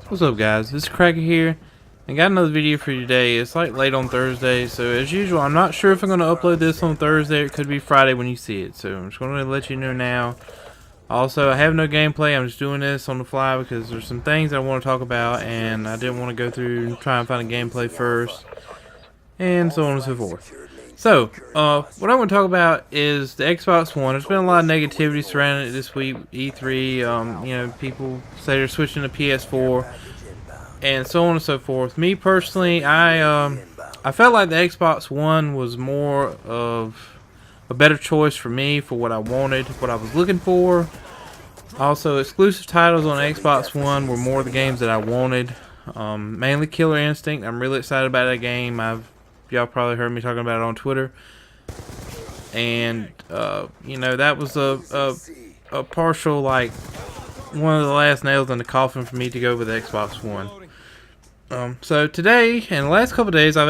What's up, guys? This is Kraka here, and got another video for you today. It's like late on Thursday, so as usual, I'm not sure if I'm going to upload this on Thursday. It could be Friday when you see it, so I'm just going to let you know now. Also, I have no gameplay. I'm just doing this on the fly because there's some things I want to talk about, and I didn't want to go through and try and find a gameplay first, and so on and so forth. So, what I want to talk about is the Xbox One. There's been a lot of negativity surrounding it this week. E3, you know, people say they're switching to PS4, and so on and so forth. Me personally, I felt like the Xbox One was more of a better choice for me for what I wanted, what I was looking for. Also, exclusive titles on Xbox One were more the games that I wanted. Mainly Killer Instinct. I'm really excited about that game. Y'all probably heard me talking about it on Twitter, and you know, that was a partial, like, one of the last nails in the coffin for me to go with the Xbox One. So today and the last couple of days, I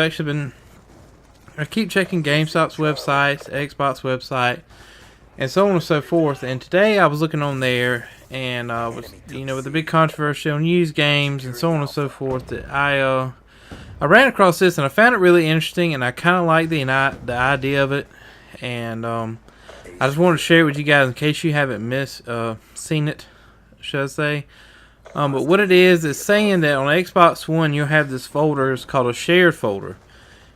keep checking GameStop's websites, Xbox website, and so on and so forth. And today I was looking on there, and you know, with the big controversy on used games and so on and so forth, that I ran across this and I found it really interesting, and I kind of like the idea of it, and I just wanted to share it with you guys in case you haven't seen it, should I say. But what it is saying that on Xbox One you'll have this folder. It's called a shared folder,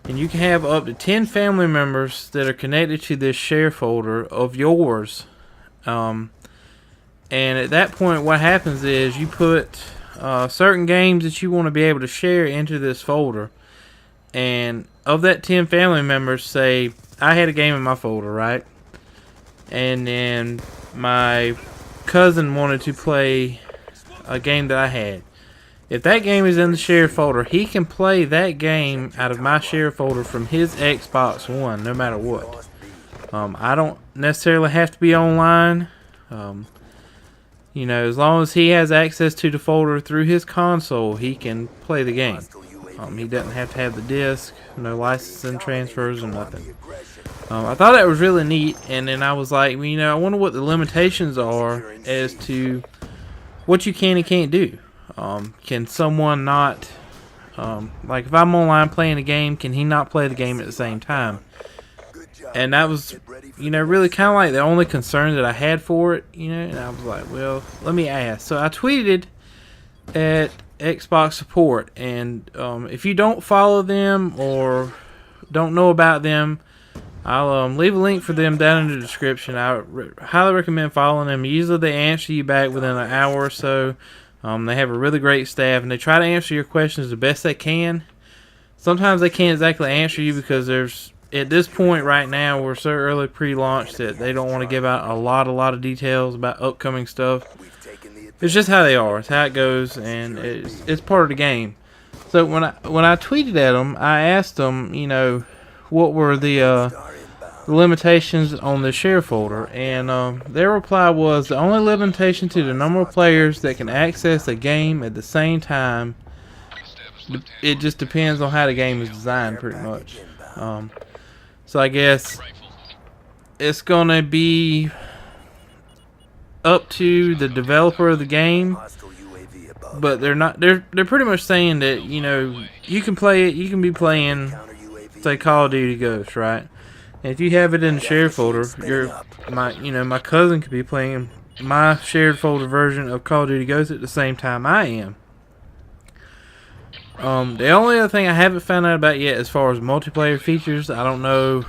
and you can have up to 10 family members that are connected to this share folder of yours. And at that point, what happens is you put certain games that you want to be able to share into this folder, and of that 10 family members, say I had a game in my folder, right, and then my cousin wanted to play a game that I had. If that game is in the share folder, he can play that game out of my share folder from his Xbox One, no matter what. I don't necessarily have to be online. You know, as long as he has access to the folder through his console, he can play the game. He doesn't have to have the disc, no licensing transfers or nothing. I thought that was really neat, and then I was like, well, you know, I wonder what the limitations are as to what you can and can't do. Can someone not, like if I'm online playing a game, can he not play the game at the same time? And that was, you know, really kind of like the only concern that I had for it, you know, and I was like, well, let me ask. So I tweeted at Xbox support, and if you don't follow them or don't know about them, I'll leave a link for them down in the description. I highly recommend following them. Usually they answer you back within an hour or so. They have a really great staff, and they try to answer your questions the best they can. Sometimes they can't exactly answer you because at this point right now, we're so early pre-launch that they don't want to give out a lot of details about upcoming stuff. It's just how they are. It's how it goes, and it's part of the game. So when I tweeted at them, I asked them, you know, what were the limitations on the share folder, and their reply was the only limitation to the number of players that can access a game at the same time. It just depends on how the game is designed, pretty much. So I guess it's gonna be up to the developer of the game, but they're pretty much saying that, you know, you can play it. You can be playing, say, Call of Duty Ghosts, right? And if you have it in the shared folder, my cousin could be playing my shared folder version of Call of Duty Ghosts at the same time I am. The only other thing I haven't found out about yet as far as multiplayer features, I don't know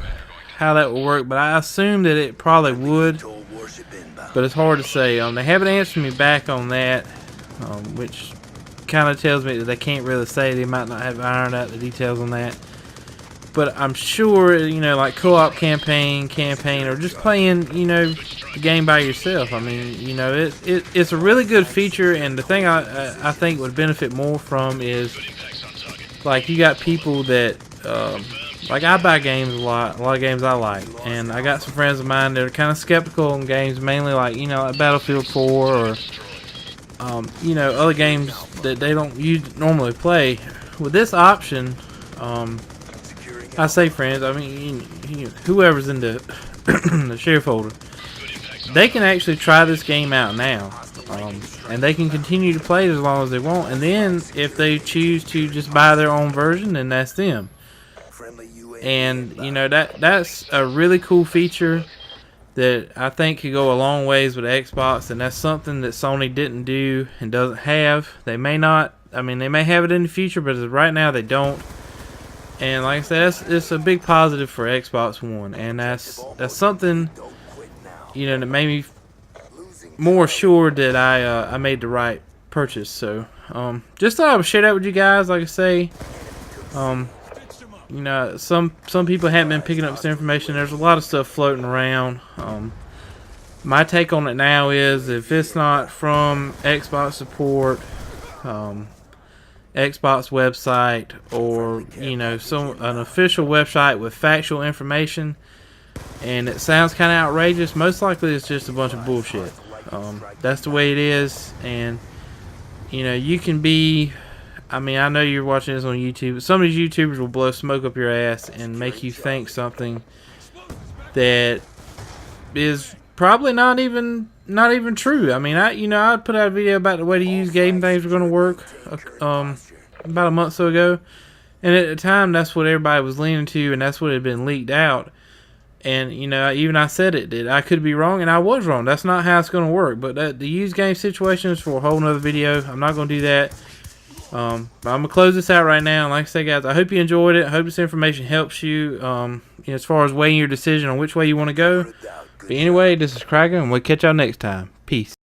how that will work, but I assume that it probably would, but it's hard to say. They haven't answered me back on that, which kind of tells me that they can't really say. They might not have ironed out the details on that. But I'm sure, you know, like co-op campaign, or just playing, you know, the game by yourself. I mean, you know, it's a really good feature, and the thing I think would benefit more from is, like, you got people that, like, I buy games a lot of games I like, and I got some friends of mine that are kind of skeptical on games, mainly like, you know, like Battlefield 4 or, you know, other games that they don't normally play. With this option, I say friends, I mean, whoever's in the, the share folder, they can actually try this game out now. and they can continue to play it as long as they want. And then if they choose to just buy their own version, then that's them. And you know, that's a really cool feature that I think could go a long ways with Xbox, and that's something that Sony didn't do and doesn't have. They may not, I mean, they may have it in the future, but as of right now they don't. And like I said, it's a big positive for Xbox One, and that's something, you know, that made me more sure that I made the right purchase. So just thought I would share that with you guys. Like I say, you know, some people haven't been picking up this information. There's a lot of stuff floating around. My take on it now is, if it's not from Xbox support, Xbox website, or you know, an official website with factual information, and it sounds kind of outrageous, most likely it's just a bunch of bullshit. That's the way it is. And you know, you can be, I mean, I know you're watching this on YouTube, but some of these YouTubers will blow smoke up your ass and make you think something that is probably not even true. I mean, I put out a video about the way to use game things were going to work about a month or so ago, and at the time that's what everybody was leaning to, and that's what had been leaked out. And you know, even I said it did. I could be wrong, and I was wrong. That's not how it's going to work. But the used game situation is for a whole nother video. I'm not going to do that. But I'm going to close this out right now. And like I say, guys, I hope you enjoyed it. I hope this information helps you, you know, as far as weighing your decision on which way you want to go. But anyway, this is Kraka, and we'll catch y'all next time. Peace.